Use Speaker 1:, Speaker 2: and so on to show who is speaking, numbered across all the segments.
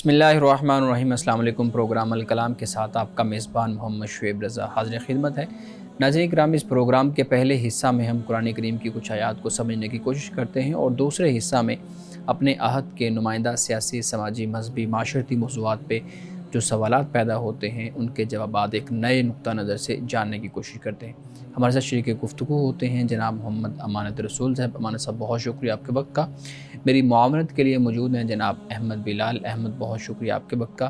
Speaker 1: بسم اللہ الرحمن الرحیم۔ السلام علیکم۔ پروگرام الکلام کے ساتھ آپ کا میزبان محمد شعیب رضا حاضر خدمت ہے۔ ناظرین کرام، اس پروگرام کے پہلے حصہ میں ہم قرآن کریم کی کچھ آیات کو سمجھنے کی کوشش کرتے ہیں اور دوسرے حصہ میں اپنے عہد کے نمائندہ سیاسی، سماجی، مذہبی، معاشرتی موضوعات پہ جو سوالات پیدا ہوتے ہیں ان کے جوابات ایک نئے نقطہ نظر سے جاننے کی کوشش کرتے ہیں۔ ہمارے ساتھ شریک گفتگو ہوتے ہیں جناب محمد امانت رسول صاحب۔ امانت صاحب، بہت شکریہ آپ کے وقت کا۔ میری معاونت کے لیے موجود ہیں جناب احمد بلال۔ احمد، بہت شکریہ آپ کے وقت کا۔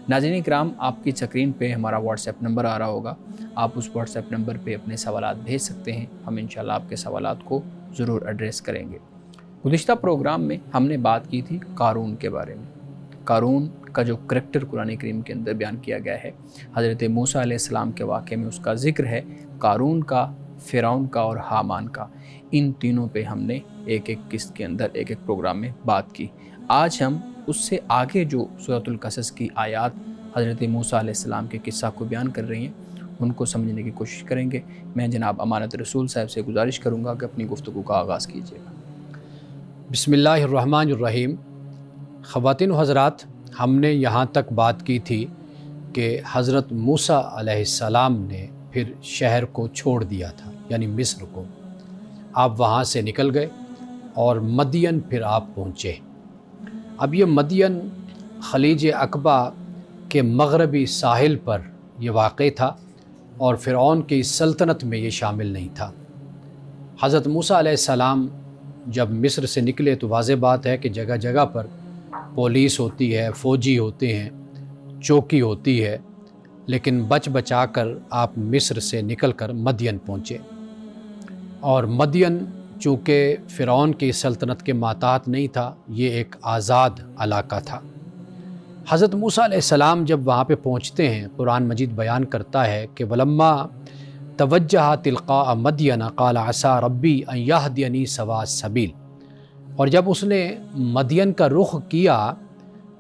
Speaker 1: ناظرین کرام، آپ کی سکرین پہ ہمارا واٹس ایپ نمبر آ رہا ہوگا، آپ اس واٹس ایپ نمبر پہ اپنے سوالات بھیج سکتے ہیں، ہم انشاءاللہ آپ کے سوالات کو ضرور ایڈریس کریں گے۔ گزشتہ پروگرام میں ہم نے بات کی تھی قارون کے بارے میں۔ قارون کا جو کریکٹر قرآن کریم کے اندر بیان کیا گیا ہے، حضرت موسیٰ علیہ السلام کے واقعے میں اس کا ذکر ہے، قارون کا، فرعون کا اور حامان کا۔ ان تینوں پہ ہم نے ایک ایک قسط کے اندر ایک ایک پروگرام میں بات کی۔ آج ہم اس سے آگے جو سورۃ القصص کی آیات حضرت موسیٰ علیہ السلام کے قصہ کو بیان کر رہی ہیں ان کو سمجھنے کی کوشش کریں گے۔ میں جناب امانت رسول صاحب سے گزارش کروں گا کہ اپنی گفتگو کا آغاز کیجیے گا۔
Speaker 2: بسم اللہ الرحمن الرحیم۔ خواتین و حضرات، ہم نے یہاں تک بات کی تھی کہ حضرت موسیٰ علیہ السلام نے پھر شہر کو چھوڑ دیا تھا، یعنی مصر کو۔ آپ وہاں سے نکل گئے اور مدین پھر آپ پہنچے۔ اب یہ مدین خلیج عقبہ کے مغربی ساحل پر یہ واقع تھا اور فرعون کی سلطنت میں یہ شامل نہیں تھا۔ حضرت موسیٰ علیہ السلام جب مصر سے نکلے تو واضح بات ہے کہ جگہ جگہ پر پولیس ہوتی ہے، فوجی ہوتے ہیں، چوکی ہوتی ہے، لیکن بچ بچا کر آپ مصر سے نکل کر مدین پہنچے۔ اور مدین چونکہ فرعون کی سلطنت کے ماتحت نہیں تھا، یہ ایک آزاد علاقہ تھا۔ حضرت موسیٰ علیہ السلام جب وہاں پہ پہنچتے ہیں، قرآن مجید بیان کرتا ہے کہ وَلَمَّا توجہ تلقاء مدین قال عسیٰ ربی ان یہدینی سواء السبیل۔ اور جب اس نے مدین کا رخ کیا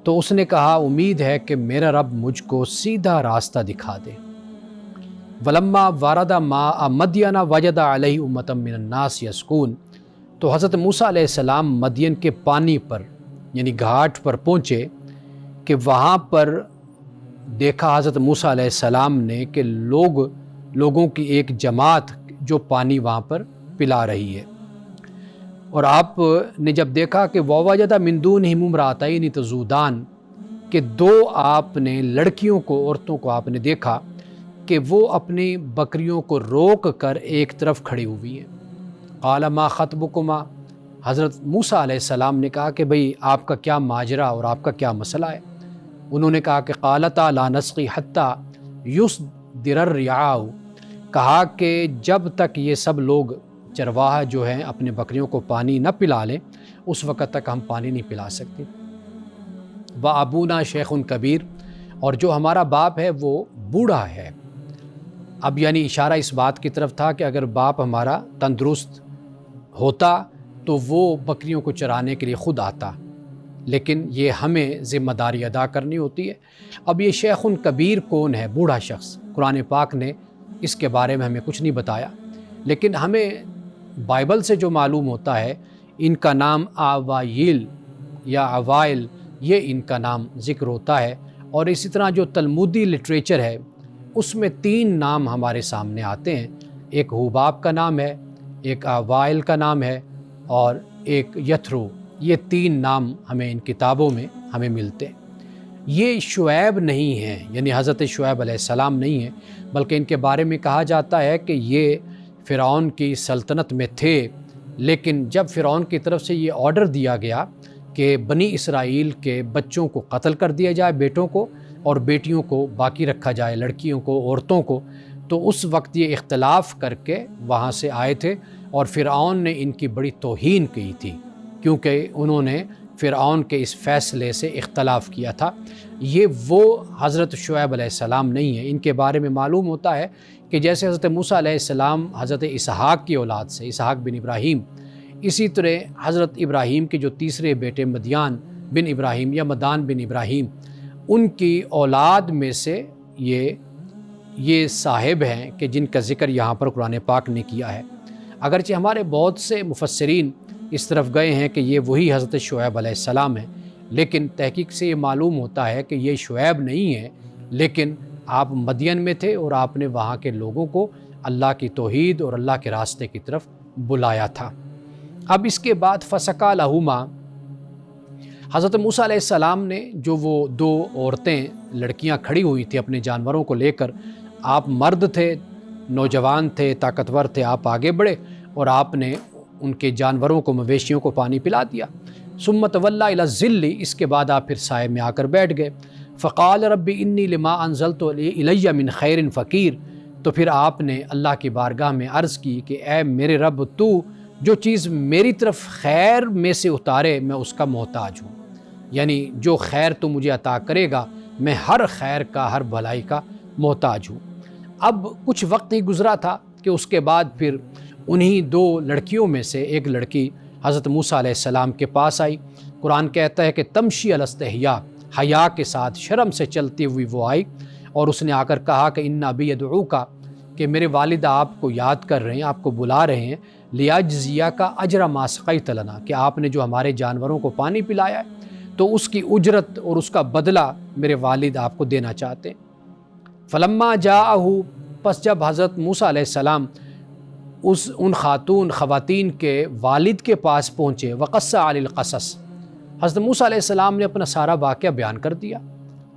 Speaker 2: تو اس نے کہا امید ہے کہ میرا رب مجھ کو سیدھا راستہ دکھا دے۔ وَلَمَّا وَرَدَ مَاءَ مَدْيَنَ وَجَدَ عَلَيْهِ أُمَّةً مِّنَ النَّاسِ يَسْقُونَ۔ تو حضرت موسیٰ علیہ السلام مدین کے پانی پر یعنی گھاٹ پر پہنچے کہ وہاں پر دیکھا حضرت موسیٰ علیہ السلام نے کہ لوگوں کی ایک جماعت جو پانی وہاں پر پلا رہی ہے۔ اور آپ نے جب دیکھا کہ وَوَجَدَ مِن دُونِهِمْ امْرَأَتَيْنِ تَذُودَانِ، کہ دو آپ نے لڑکیوں کو، عورتوں کو آپ نے دیکھا کہ وہ اپنی بکریوں کو روک کر ایک طرف کھڑی ہوئی ہیں۔ قَالَ مَا خَطْبُكُمَا، حضرت موسیٰ علیہ السلام نے کہا کہ بھئی آپ کا کیا ماجرا اور آپ کا کیا مسئلہ ہے؟ انہوں نے کہا کہ قَالَتَا لَا نَسْقِي حَتَّى يُصْدِرَ الرِّعَاءُ، کہا کہ جب تک یہ سب لوگ چرواہا جو ہیں اپنے بکریوں کو پانی نہ پلا لیں اس وقت تک ہم پانی نہیں پلا سکتے۔ وَأَبُونَا شَيْخٌ کبیر، اور جو ہمارا باپ ہے وہ بوڑھا ہے۔ اب یعنی اشارہ اس بات کی طرف تھا کہ اگر باپ ہمارا تندرست ہوتا تو وہ بکریوں کو چرانے کے لیے خود آتا، لیکن یہ ہمیں ذمہ داری ادا کرنی ہوتی ہے۔ اب یہ شیخ کبیر کون ہے؟ بوڑھا شخص۔ قرآن پاک نے اس کے بارے میں ہمیں کچھ نہیں بتایا، لیکن ہمیں بائبل سے جو معلوم ہوتا ہے ان کا نام آوائل یا اوائل، یہ ان کا نام ذکر ہوتا ہے۔ اور اسی طرح جو تلمودی لٹریچر ہے اس میں 3 نام ہمارے سامنے آتے ہیں، ایک ہوباب کا نام ہے، ایک آوائل کا نام ہے اور ایک یتھرو۔ یہ 3 نام ہمیں ان کتابوں میں ہمیں ملتے ہیں۔ یہ شعیب نہیں ہیں، یعنی حضرت شعیب علیہ السلام نہیں ہیں، بلکہ ان کے بارے میں کہا جاتا ہے کہ یہ فرعون کی سلطنت میں تھے، لیکن جب فرعون کی طرف سے یہ آرڈر دیا گیا کہ بنی اسرائیل کے بچوں کو قتل کر دیا جائے، بیٹوں کو، اور بیٹیوں کو باقی رکھا جائے، لڑکیوں کو، عورتوں کو، تو اس وقت یہ اختلاف کر کے وہاں سے آئے تھے اور فرعون نے ان کی بڑی توہین کی تھی، کیونکہ انہوں نے فرعون کے اس فیصلے سے اختلاف کیا تھا۔ یہ وہ حضرت شعیب علیہ السلام نہیں ہیں۔ ان کے بارے میں معلوم ہوتا ہے کہ جیسے حضرت موسیٰ علیہ السلام حضرت اسحاق کی اولاد سے، اسحاق بن ابراہیم، اسی طرح حضرت ابراہیم کے جو تیسرے بیٹے مدیان بن ابراہیم یا مدان بن ابراہیم، ان کی اولاد میں سے یہ صاحب ہیں کہ جن کا ذکر یہاں پر قرآن پاک نے کیا ہے۔ اگرچہ ہمارے بہت سے مفسرین اس طرف گئے ہیں کہ یہ وہی حضرت شعیب علیہ السلام ہیں، لیکن تحقیق سے یہ معلوم ہوتا ہے کہ یہ شعیب نہیں ہے، لیکن آپ مدین میں تھے اور آپ نے وہاں کے لوگوں کو اللہ کی توحید اور اللہ کے راستے کی طرف بلایا تھا۔ اب اس کے بعد فسقا لہما، حضرت موسیٰ علیہ السلام نے جو وہ دو عورتیں لڑکیاں کھڑی ہوئی تھیں اپنے جانوروں کو لے کر، آپ مرد تھے، نوجوان تھے، طاقتور تھے، آپ آگے بڑھے اور آپ نے ان کے جانوروں کو، مویشیوں کو پانی پلا دیا۔ ثم تولی الی الظل، اس کے بعد آپ پھر سائے میں آ کر بیٹھ گئے۔ فقال رب انی لما انزلت الی من خیر فقیر، تو پھر آپ نے اللہ کی بارگاہ میں عرض کی کہ اے میرے رب، تو جو چیز میری طرف خیر میں سے اتارے میں اس کا محتاج ہوں، یعنی جو خیر تو مجھے عطا کرے گا میں ہر خیر کا، ہر بھلائی کا محتاج ہوں۔ اب کچھ وقت ہی گزرا تھا کہ اس کے بعد پھر انہی دو لڑکیوں میں سے ایک لڑکی حضرت موسیٰ علیہ السلام کے پاس آئی۔ قرآن کہتا ہے کہ تمشی علی الاستحیاء، حیا کے ساتھ، شرم سے چلتی ہوئی وہ آئی اور اس نے آ کر کہا کہ ان ابی یدعوک، کہ میرے والد آپ کو یاد کر رہے ہیں، آپ کو بلا رہے ہیں، لیجزیک اجر ما سقیت لنا، کہ آپ نے جو ہمارے جانوروں کو پانی پلایا ہے تو اس کی اجرت اور اس کا بدلہ میرے والد آپ کو دینا چاہتے ہیں۔ فلما جاءہ، پس جب حضرت موسیٰ علیہ السلام ان خواتین کے والد کے پاس پہنچے، وقص علی القصص، حضرت موسیٰ علیہ السلام نے اپنا سارا واقعہ بیان کر دیا۔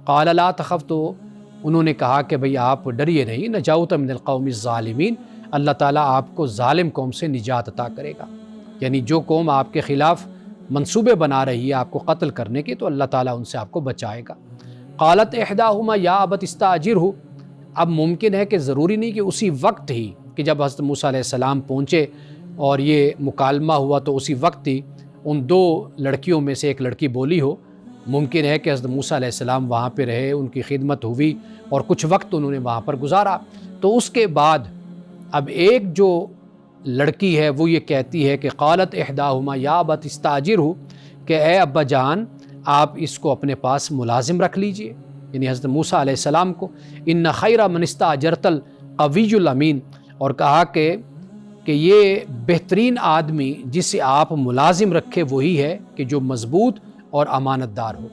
Speaker 2: قال لا تخف، تو انہوں نے کہا کہ بھئی آپ ڈریے نہیں، نجوت من القوم الظالمین، اللہ تعالیٰ آپ کو ظالم قوم سے نجات عطا کرے گا، یعنی جو قوم آپ کے خلاف منصوبے بنا رہی ہے آپ کو قتل کرنے کے، تو اللہ تعالیٰ ان سے آپ کو بچائے گا۔ قالت احداہما یا ابت استاجرہ، اب ممکن ہے کہ ضروری نہیں کہ اسی وقت ہی کہ جب حضرت موسیٰ علیہ السلام پہنچے اور یہ مکالمہ ہوا تو اسی وقت ہی ان دو لڑکیوں میں سے ایک لڑکی بولی ہو، ممکن ہے کہ حضرت موسیٰ علیہ السلام وہاں پہ رہے، ان کی خدمت ہوئی اور کچھ وقت انہوں نے وہاں پر گزارا۔ تو اس کے بعد اب ایک جو لڑکی ہے وہ یہ کہتی ہے کہ قالت احداہما یا ابت استاجرہ، کہ اے ابا جان آپ اس کو اپنے پاس ملازم رکھ لیجئے، یعنی حضرت موسیٰ علیہ السلام کو، ان خیر من استاجرت القوی الامین، اور کہا کہ یہ بہترین آدمی جسے آپ ملازم رکھے وہی ہے کہ جو مضبوط اور امانت دار ہو،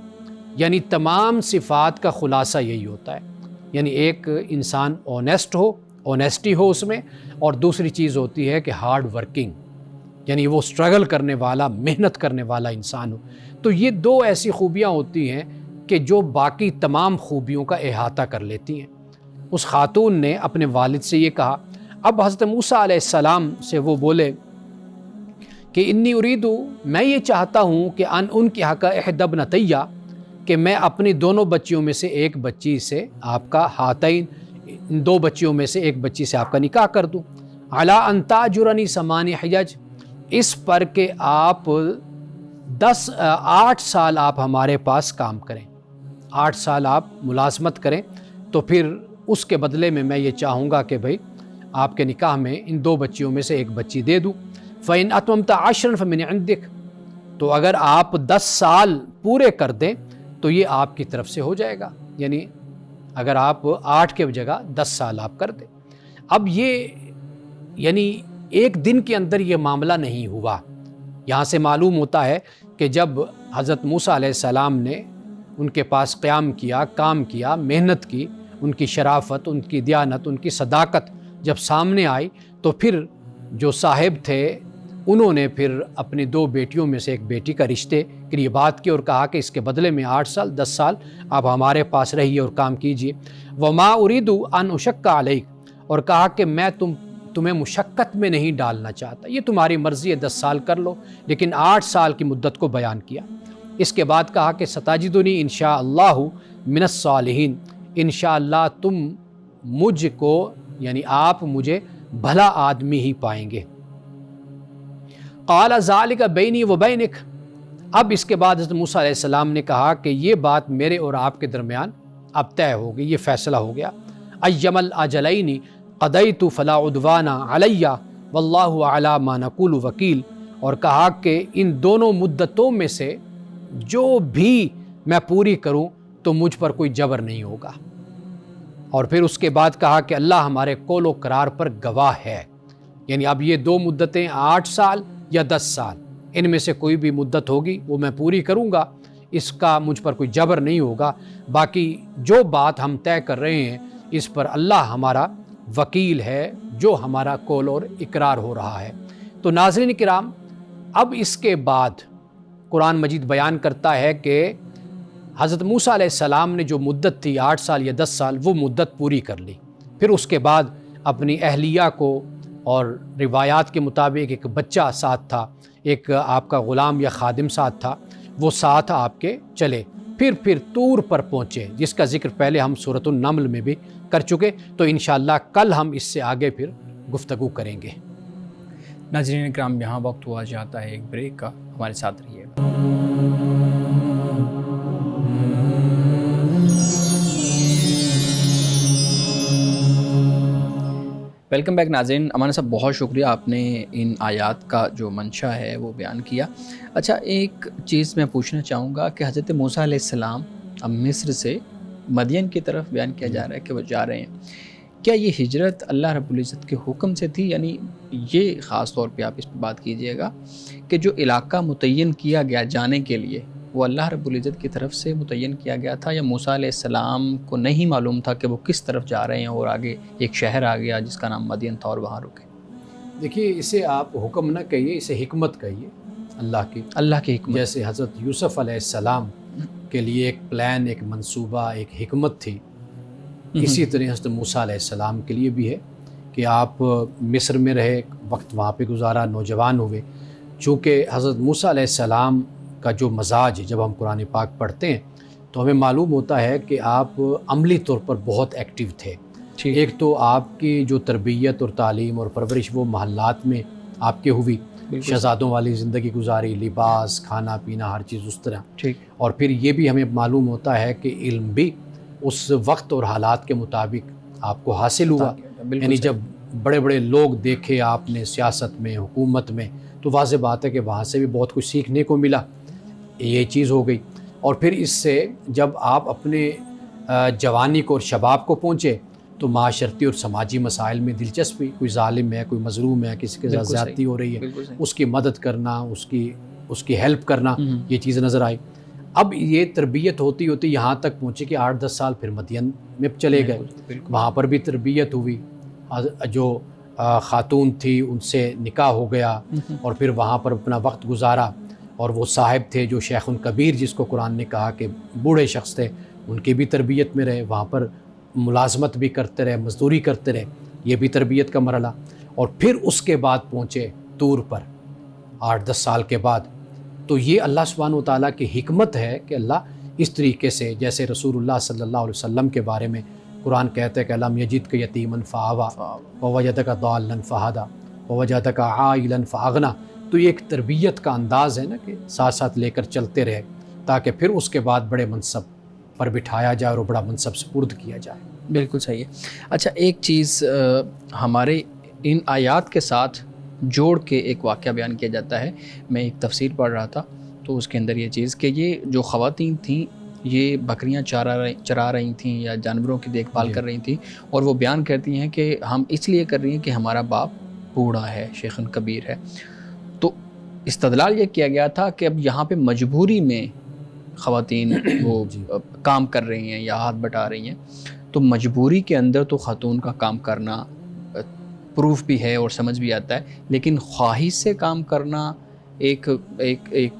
Speaker 2: یعنی تمام صفات کا خلاصہ یہی ہوتا ہے، یعنی ایک انسان اونیسٹ ہو، اونیسٹی ہو اس میں، اور دوسری چیز ہوتی ہے کہ ہارڈ ورکنگ، یعنی وہ سٹرگل کرنے والا، محنت کرنے والا انسان ہو۔ تو یہ دو ایسی خوبیاں ہوتی ہیں کہ جو باقی تمام خوبیوں کا احاطہ کر لیتی ہیں۔ اس خاتون نے اپنے والد سے یہ کہا۔ اب حضرت موسیٰ علیہ السلام سے وہ بولے کہ انی اریدو، میں یہ چاہتا ہوں کہ ان کی حق احد ابنتی، کہ میں اپنی دونوں بچیوں میں سے ایک بچی سے آپ کا ہاتین، ان دو بچیوں میں سے ایک بچی سے آپ کا نکاح کر دوں، علی ان تاجرنی 8 حجج، اس پر کہ آپ 8 سال آپ ہمارے پاس کام کریں، 8 سال آپ ملازمت کریں، تو پھر اس کے بدلے میں یہ چاہوں گا کہ بھئی آپ کے نکاح میں ان دو بچیوں میں سے ایک بچی دے دوں۔ فَإِنْ أَتْمَمْتَ 10 فَمِنْ عِنْدِكَ، تو اگر آپ 10 سال پورے کر دیں تو یہ آپ کی طرف سے ہو جائے گا، یعنی اگر آپ 8 کے جگہ 10 سال آپ کر دیں۔ اب یہ یعنی ایک دن کے اندر یہ معاملہ نہیں ہوا۔ یہاں سے معلوم ہوتا ہے کہ جب حضرت موسیٰ علیہ السلام نے ان کے پاس قیام کیا، کام کیا، محنت کی، ان کی شرافت، ان کی دیانت، ان کی صداقت جب سامنے آئی تو پھر جو صاحب تھے انہوں نے پھر اپنی 2 بیٹیوں میں سے ایک بیٹی کا رشتے کے لیے بات کی اور کہا کہ اس کے بدلے میں 8 سال 10 سال آپ ہمارے پاس رہیے اور کام کیجیے۔ وما اريد ان اشق علیک، اور کہا کہ میں تمہیں مشقت میں نہیں ڈالنا چاہتا، یہ تمہاری مرضی ہے، 10 سال کر لو، لیکن 8 سال کی مدت کو بیان کیا۔ اس کے بعد کہا کہ ستجدنی انشاءاللہ من الصالحین، انشاءاللہ تم مجھ کو، یعنی آپ مجھے بھلا آدمی ہی پائیں گے۔ قال ذالک بینی و بینک، اب اس کے بعد حضرت موسیٰ علیہ السلام نے کہا کہ یہ بات میرے اور آپ کے درمیان اب طے ہو گئی، یہ فیصلہ ہو گیا۔ ایما الاجلین قضیت فلا عدوان علی واللہ علی ما نقول وکیل، اور کہا کہ ان دونوں مدتوں میں سے جو بھی میں پوری کروں تو مجھ پر کوئی جبر نہیں ہوگا۔ اور پھر اس کے بعد کہا کہ اللہ ہمارے قول و قرار پر گواہ ہے، یعنی اب یہ 2 مدتیں 8 سال یا 10 سال، ان میں سے کوئی بھی مدت ہوگی وہ میں پوری کروں گا، اس کا مجھ پر کوئی جبر نہیں ہوگا، باقی جو بات ہم طے کر رہے ہیں اس پر اللہ ہمارا وکیل ہے، جو ہمارا قول اور اقرار ہو رہا ہے۔ تو ناظرین کرام، اب اس کے بعد قرآن مجید بیان کرتا ہے کہ حضرت موسیٰ علیہ السلام نے جو مدت تھی 8 سال یا 10 سال، وہ مدت پوری کر لی۔ پھر اس کے بعد اپنی اہلیہ کو، اور روایات کے مطابق ایک بچہ ساتھ تھا، ایک آپ کا غلام یا خادم ساتھ تھا، وہ ساتھ آپ کے چلے، پھر طور پر پہنچے، جس کا ذکر پہلے ہم سورۃ النمل میں بھی کر چکے۔ تو انشاءاللہ کل ہم اس سے آگے پھر گفتگو کریں گے۔
Speaker 1: ناظرین اکرام، یہاں وقت ہوا جاتا ہے ایک بریک کا، ہمارے ساتھ رہیے۔ ویلکم بیک ناظرین۔ امان صاحب، بہت شکریہ، آپ نے ان آیات کا جو منشا ہے وہ بیان کیا۔ اچھا، ایک چیز میں پوچھنا چاہوں گا کہ حضرت موسیٰ علیہ السلام اب مصر سے مدین کی طرف بیان کیا جا رہا ہے کہ وہ جا رہے ہیں، کیا یہ ہجرت اللہ رب العزت کے حکم سے تھی؟ یعنی یہ خاص طور پہ آپ اس پہ بات کیجئے گا کہ جو علاقہ متعین کیا گیا جانے کے لیے، وہ اللہ رب العزت کی طرف سے متعین کیا گیا تھا، یا موسیٰ علیہ السلام کو نہیں معلوم تھا کہ وہ کس طرف جا رہے ہیں، اور آگے ایک شہر آ گیا جس کا نام مدین تھا اور وہاں رکے؟
Speaker 2: دیکھیے، اسے آپ حکم نہ کہیے، اسے حکمت کہیے، اللہ کی حکمت۔ جیسے حضرت یوسف علیہ السلام کے لیے ایک پلان، ایک منصوبہ، ایک حکمت تھی، اسی طرح حضرت موسیٰ علیہ السلام کے لیے بھی ہے کہ آپ مصر میں رہے، وقت وہاں پہ گزارا، نوجوان ہوئے۔ چونکہ حضرت موسیٰ علیہ السلام کا جو مزاج، جب ہم قرآن پاک پڑھتے ہیں تو ہمیں معلوم ہوتا ہے کہ آپ عملی طور پر بہت ایکٹیو تھے۔ ایک تو آپ کی جو تربیت اور تعلیم اور پرورش وہ محلات میں آپ کے ہوئی، شہزادوں والی زندگی گزاری، لباس، کھانا پینا، ہر چیز اس طرح۔ اور پھر یہ بھی ہمیں معلوم ہوتا ہے کہ علم بھی اس وقت اور حالات کے مطابق آپ کو حاصل ہوا، یعنی جب بڑے بڑے لوگ دیکھے آپ نے سیاست میں، حکومت میں، تو واضح بات ہے کہ وہاں سے بھی بہت کچھ سیکھنے کو ملا، یہ چیز ہو گئی۔ اور پھر اس سے جب آپ اپنے جوانی کو اور شباب کو پہنچے تو معاشرتی اور سماجی مسائل میں دلچسپی، کوئی ظالم ہے، کوئی مظلوم ہے، کسی کے ساتھ زیادتی ہو رہی ہے، اس کی مدد کرنا، اس کی ہیلپ کرنا، یہ چیز نظر آئی۔ اب یہ تربیت ہوتی ہوتی یہاں تک پہنچی کہ 8-10 سال پھر مدین میں چلے گئے، وہاں پر بھی تربیت ہوئی، جو خاتون تھی ان سے نکاح ہو گیا، اور پھر وہاں پر اپنا وقت گزارا۔ اور وہ صاحب تھے جو شیخ کبیر، جس کو قرآن نے کہا کہ بوڑھے شخص تھے، ان کی بھی تربیت میں رہے، وہاں پر ملازمت بھی کرتے رہے، مزدوری کرتے رہے، یہ بھی تربیت کا مرحلہ۔ اور پھر اس کے بعد پہنچے طور پر 8-10 سال کے بعد۔ تو یہ اللہ سبحانہ و تعالیٰ کی حکمت ہے کہ اللہ اس طریقے سے، جیسے رسول اللہ صلی اللہ علیہ وسلم کے بارے میں قرآن کہتا ہے کہ الم یجدک یتیما فآویٰ ووجدک ضالا فہدیٰ ووجدک عائلا فأغنیٰ۔ تو یہ ایک تربیت کا انداز ہے نا کہ ساتھ ساتھ لے کر چلتے رہے، تاکہ پھر اس کے بعد بڑے منصب پر بٹھایا جائے اور بڑا منصب سپرد کیا جائے۔
Speaker 1: بالکل صحیح ہے۔ اچھا، ایک چیز ہمارے ان آیات کے ساتھ جوڑ کے ایک واقعہ بیان کیا جاتا ہے۔ میں ایک تفسیر پڑھ رہا تھا تو اس کے اندر یہ چیز کہ یہ جو خواتین تھیں یہ بکریاں چرا رہی تھیں یا جانوروں کی دیکھ بھال کر رہی تھیں، اور وہ بیان کرتی ہیں کہ ہم اس لیے کر رہی ہیں کہ ہمارا باپ بوڑھا ہے، شیخ کبیر ہے۔ تو استدلال یہ کیا گیا تھا کہ اب یہاں پہ مجبوری میں خواتین وہ کام کر رہی ہیں یا ہاتھ بٹا رہی ہیں، تو مجبوری کے اندر تو خاتون کا کام کرنا پروف بھی ہے اور سمجھ بھی آتا ہے، لیکن خواہش سے کام کرنا، ایک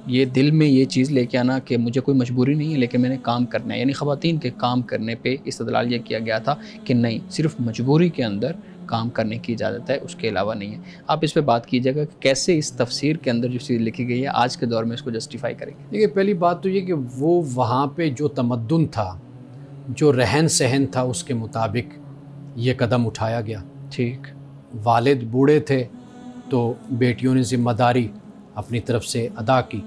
Speaker 1: یہ دل میں یہ چیز لے کے آنا کہ مجھے کوئی مجبوری نہیں ہے لیکن میں نے کام کرنا ہے، یعنی خواتین کے کام کرنے پہ استدلال یہ کیا گیا تھا کہ نہیں، صرف مجبوری کے اندر کام کرنے کی اجازت ہے، اس کے علاوہ نہیں ہے۔ آپ اس پہ بات کیجیے گا کہ کیسے اس تفسیر کے اندر جو چیز لکھی گئی ہے آج کے دور میں اس کو جسٹیفائی کریں گے؟
Speaker 2: دیکھیے، پہلی بات تو یہ کہ وہ وہاں پہ جو تمدن تھا، جو رہن سہن تھا، اس کے مطابق یہ قدم اٹھایا گیا۔
Speaker 1: ٹھیک،
Speaker 2: والد بوڑھے تھے تو بیٹیوں نے ذمہ داری اپنی طرف سے ادا کی۔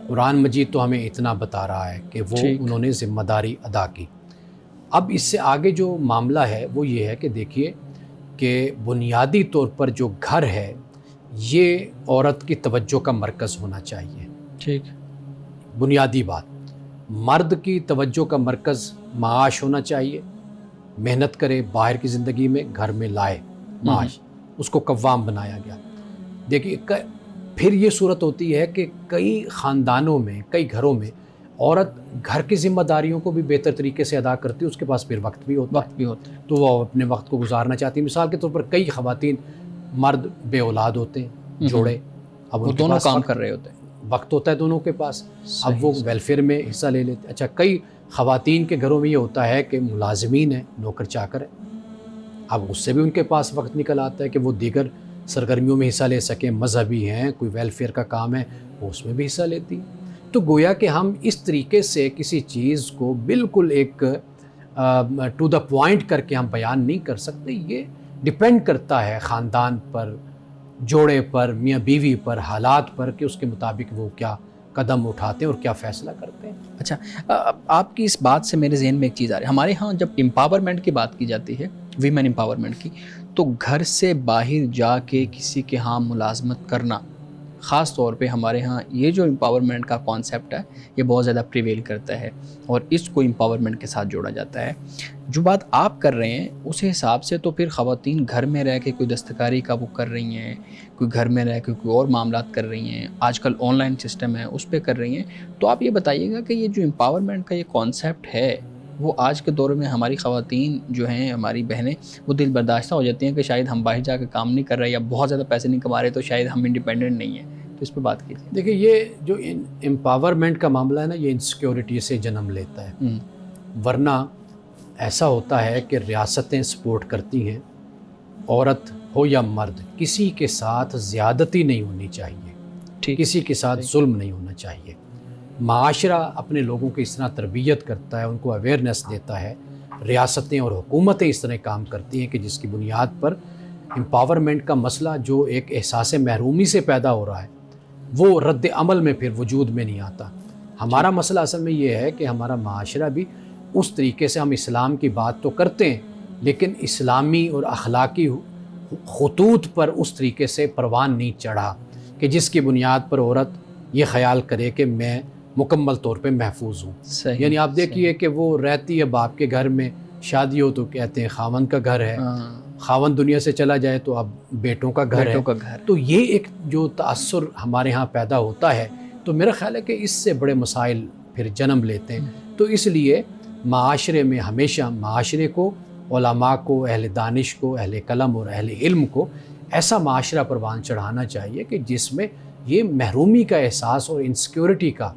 Speaker 2: قرآن مجید تو ہمیں اتنا بتا رہا ہے کہ وہ انہوں نے ذمہ داری ادا کی۔ اب اس سے آگے جو معاملہ ہے وہ یہ ہے کہ دیکھیے کہ بنیادی طور پر جو گھر ہے یہ عورت کی توجہ کا مرکز ہونا چاہیے۔
Speaker 1: ٹھیک،
Speaker 2: بنیادی بات، مرد کی توجہ کا مرکز معاش ہونا چاہیے، محنت کرے باہر کی زندگی میں، گھر میں لائے معاش، اس کو قوام بنایا گیا۔ دیکھیے، پھر یہ صورت ہوتی ہے کہ کئی خاندانوں میں، کئی گھروں میں عورت گھر کی ذمہ داریوں کو بھی بہتر طریقے سے ادا کرتی ہے، اس کے پاس پھر وقت بھی ہوتا ہے، تو وہ اپنے وقت کو گزارنا چاہتی ہے۔ مثال کے طور پر کئی خواتین، مرد بے اولاد ہوتے ہیں، جوڑے، اب
Speaker 1: وہ دونوں کام کر رہے ہوتے ہیں،
Speaker 2: وقت ہوتا ہے دونوں کے پاس، اب وہ ویلفیئر میں حصہ لے لیتے ہیں۔ اچھا، کئی خواتین کے گھروں میں یہ ہوتا ہے کہ ملازمین ہیں، نوکر چاکر ہیں، اب اس سے بھی ان کے پاس وقت نکل آتا ہے کہ وہ دیگر سرگرمیوں میں حصہ لے سکیں، مذہبی ہیں، کوئی ویلفیئر کا کام ہے وہ اس میں بھی حصہ لیتی ہیں۔ تو گویا کہ ہم اس طریقے سے کسی چیز کو بالکل ایک ٹو دا پوائنٹ کر کے ہم بیان نہیں کر سکتے، یہ ڈپینڈ کرتا ہے خاندان پر، جوڑے پر، میاں بیوی پر، حالات پر، کہ اس کے مطابق وہ کیا قدم اٹھاتے ہیں اور کیا فیصلہ کرتے ہیں۔
Speaker 1: اچھا، آپ کی اس بات سے میرے ذہن میں ایک چیز آ رہی ہے، ہمارے ہاں جب امپاورمنٹ کی بات کی جاتی ہے، ویمن امپاورمنٹ کی، تو گھر سے باہر جا کے کسی کے ہاں ملازمت کرنا، خاص طور پہ ہمارے ہاں یہ جو امپاورمنٹ کا کانسیپٹ ہے یہ بہت زیادہ پریویل کرتا ہے اور اس کو امپاورمنٹ کے ساتھ جوڑا جاتا ہے۔ جو بات آپ کر رہے ہیں اس حساب سے تو پھر خواتین گھر میں رہ کے کوئی دستکاری کا وہ کر رہی ہیں، کوئی گھر میں رہ کے کوئی اور معاملات کر رہی ہیں، آج کل آن لائن سسٹم ہے اس پہ کر رہی ہیں۔ تو آپ یہ بتائیے گا کہ یہ جو امپاورمنٹ کا یہ کانسیپٹ ہے وہ آج کے دور میں ہماری خواتین جو ہیں، ہماری بہنیں، وہ دل برداشتہ ہو جاتی ہیں کہ شاید ہم باہر جا کے کام نہیں کر رہے یا بہت زیادہ پیسے نہیں کما رہے تو شاید ہم انڈیپینڈنٹ نہیں ہیں، تو اس پہ بات کیجیے۔
Speaker 2: دیکھیں، یہ جو امپاورمنٹ کا معاملہ ہے نا، یہ انسیکیورٹی سے جنم لیتا ہے، ورنہ ایسا ہوتا ہے کہ ریاستیں سپورٹ کرتی ہیں، عورت ہو یا مرد، کسی کے ساتھ زیادتی نہیں ہونی چاہیے، کسی کے ساتھ ظلم نہیں ہونا چاہیے۔ معاشرہ اپنے لوگوں کی اس طرح تربیت کرتا ہے، ان کو اویئرنیس دیتا ہے، ریاستیں اور حکومتیں اس طرح کام کرتی ہیں کہ جس کی بنیاد پر امپاورمنٹ کا مسئلہ جو ایک احساس محرومی سے پیدا ہو رہا ہے وہ رد عمل میں پھر وجود میں نہیں آتا۔ ہمارا مسئلہ اصل میں یہ ہے کہ ہمارا معاشرہ بھی اس طریقے سے، ہم اسلام کی بات تو کرتے ہیں لیکن اسلامی اور اخلاقی خطوط پر اس طریقے سے پروان نہیں چڑھا کہ جس کی بنیاد پر عورت یہ خیال کرے کہ میں مکمل طور پہ محفوظ ہوں۔ یعنی آپ دیکھیے کہ وہ رہتی ہے باپ کے گھر میں، شادی ہو تو کہتے ہیں خاوند کا گھر ہے، خاوند دنیا سے چلا جائے تو اب بیٹوں کا گھر ہے۔ تو یہ ایک جو تأثر ہمارے ہاں پیدا ہوتا ہے، تو میرا خیال ہے کہ اس سے بڑے مسائل پھر جنم لیتے ہیں۔ تو اس لیے معاشرے میں ہمیشہ معاشرے کو، علماء کو، اہل دانش کو، اہل قلم اور اہل علم کو ایسا معاشرہ پروان چڑھانا چاہیے کہ جس میں یہ محرومی کا احساس اور انسیکیورٹی کا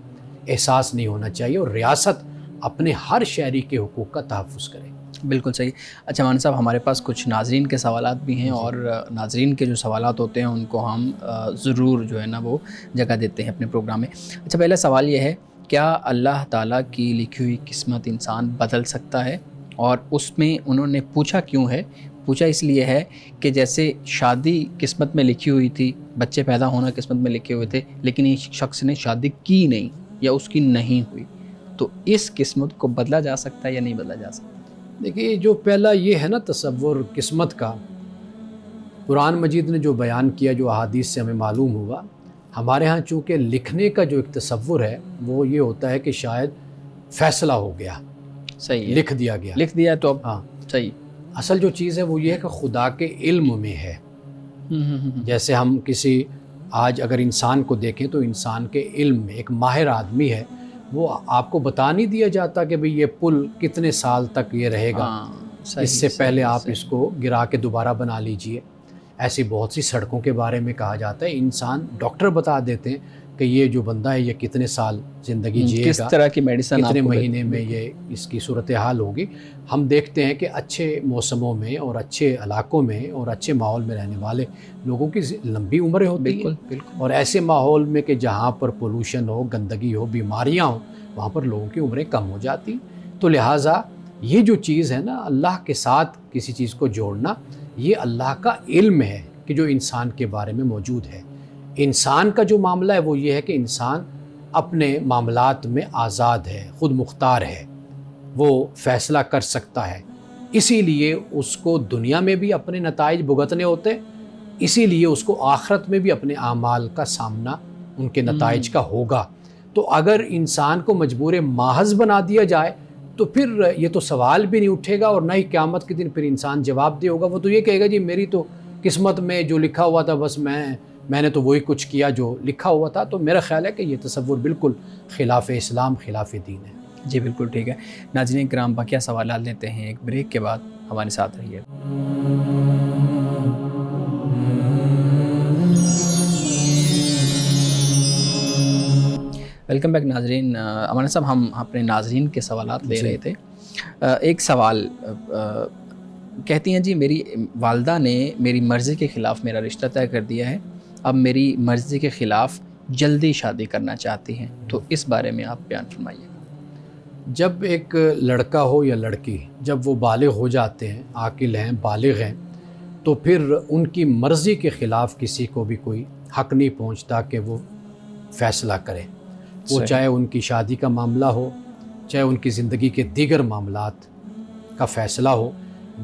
Speaker 2: احساس نہیں ہونا چاہیے، اور ریاست اپنے ہر شہری کے حقوق کا تحفظ کرے۔
Speaker 1: بالکل صحیح۔ اچھا مولانا صاحب، ہمارے پاس کچھ ناظرین کے سوالات بھی ہیں اور ناظرین کے جو سوالات ہوتے ہیں ان کو ہم ضرور جو ہے نا وہ جگہ دیتے ہیں اپنے پروگرام میں۔ اچھا، پہلا سوال یہ ہے، کیا اللہ تعالیٰ کی لکھی ہوئی قسمت انسان بدل سکتا ہے؟ اور اس میں انہوں نے پوچھا کیوں ہے؟ پوچھا اس لیے ہے کہ جیسے شادی قسمت میں لکھی ہوئی تھی، بچے پیدا ہونا قسمت میں لکھے ہوئے تھے، لیکن ایک شخص نے شادی کی نہیں یا اس کی نہیں ہوئی، تو اس قسمت کو بدلا جا سکتا ہے یا نہیں بدلا جا سکتا؟
Speaker 2: دیکھیے، جو پہلا یہ ہے نا تصور قسمت کا، قرآن مجید نے جو بیان کیا، جو احادیث سے ہمیں معلوم ہوا، ہمارے ہاں چونکہ لکھنے کا جو ایک تصور ہے وہ یہ ہوتا ہے کہ شاید فیصلہ ہو گیا،
Speaker 1: صحیح ہے،
Speaker 2: لکھ دیا گیا،
Speaker 1: لکھ دیا تو اب
Speaker 2: ہاں
Speaker 1: صحیح۔
Speaker 2: اصل جو چیز ہے وہ یہ ہے کہ خدا کے علم میں ہے۔ جیسے ہم کسی آج اگر انسان کو دیکھیں تو انسان کے علم میں ایک ماہر آدمی ہے، وہ آپ کو بتا نہیں دیا جاتا کہ بھئی یہ پل کتنے سال تک یہ رہے گا، اس سے پہلے آپ اس کو گرا کے دوبارہ بنا لیجئے۔ ایسی بہت سی سڑکوں کے بارے میں کہا جاتا ہے، انسان ڈاکٹر بتا دیتے ہیں کہ یہ جو بندہ ہے یہ کتنے سال زندگی جیے گا،
Speaker 1: کس طرح کی میڈیسن،
Speaker 2: کتنے مہینے میں یہ اس کی صورتحال ہوگی۔ ہم دیکھتے ہیں کہ اچھے موسموں میں اور اچھے علاقوں میں اور اچھے ماحول میں رہنے والے لوگوں کی لمبی عمریں ہوتی ہیں، اور ایسے ماحول میں کہ جہاں پر پولوشن ہو، گندگی ہو، بیماریاں ہوں، وہاں پر لوگوں کی عمریں کم ہو جاتی۔ تو لہٰذا یہ جو چیز ہے نا، اللہ کے ساتھ کسی چیز کو جوڑنا، یہ اللہ کا علم ہے کہ جو انسان کے بارے میں موجود ہے۔ انسان کا جو معاملہ ہے وہ یہ ہے کہ انسان اپنے معاملات میں آزاد ہے، خود مختار ہے، وہ فیصلہ کر سکتا ہے، اسی لیے اس کو دنیا میں بھی اپنے نتائج بھگتنے ہوتے، اسی لیے اس کو آخرت میں بھی اپنے اعمال کا سامنا ان کے نتائج کا ہوگا۔ تو اگر انسان کو مجبور محض بنا دیا جائے تو پھر یہ تو سوال بھی نہیں اٹھے گا، اور نہ ہی قیامت کے دن پھر انسان جواب دے ہوگا۔ وہ تو یہ کہے گا جی میری تو قسمت میں جو لکھا ہوا تھا بس میں میں نے تو وہی کچھ کیا جو لکھا ہوا تھا. تو میرا خیال ہے کہ یہ تصور بالکل خلاف اسلام، خلاف دین ہے.
Speaker 1: جی بالکل ٹھیک ہے. ناظرین کرام، باقی سوالات لیتے ہیں ایک بریک کے بعد. ہمارے ساتھ رہیے. ویلکم بیک ناظرین. امان صاحب، ہم اپنے ناظرین کے سوالات لے رہے تھے. ایک سوال کہتی ہیں جی، میری والدہ نے میری مرضی کے خلاف میرا رشتہ طے کر دیا ہے. اب میری مرضی کے خلاف جلدی شادی کرنا چاہتی ہیں، تو اس بارے میں آپ بیان فرمائیے.
Speaker 2: جب ایک لڑکا ہو یا لڑکی جب وہ بالغ ہو جاتے ہیں، عاقل ہیں، بالغ ہیں، تو پھر ان کی مرضی کے خلاف کسی کو بھی کوئی حق نہیں پہنچتا کہ وہ فیصلہ کرے. وہ چاہے ان کی شادی کا معاملہ ہو، چاہے ان کی زندگی کے دیگر معاملات کا فیصلہ ہو.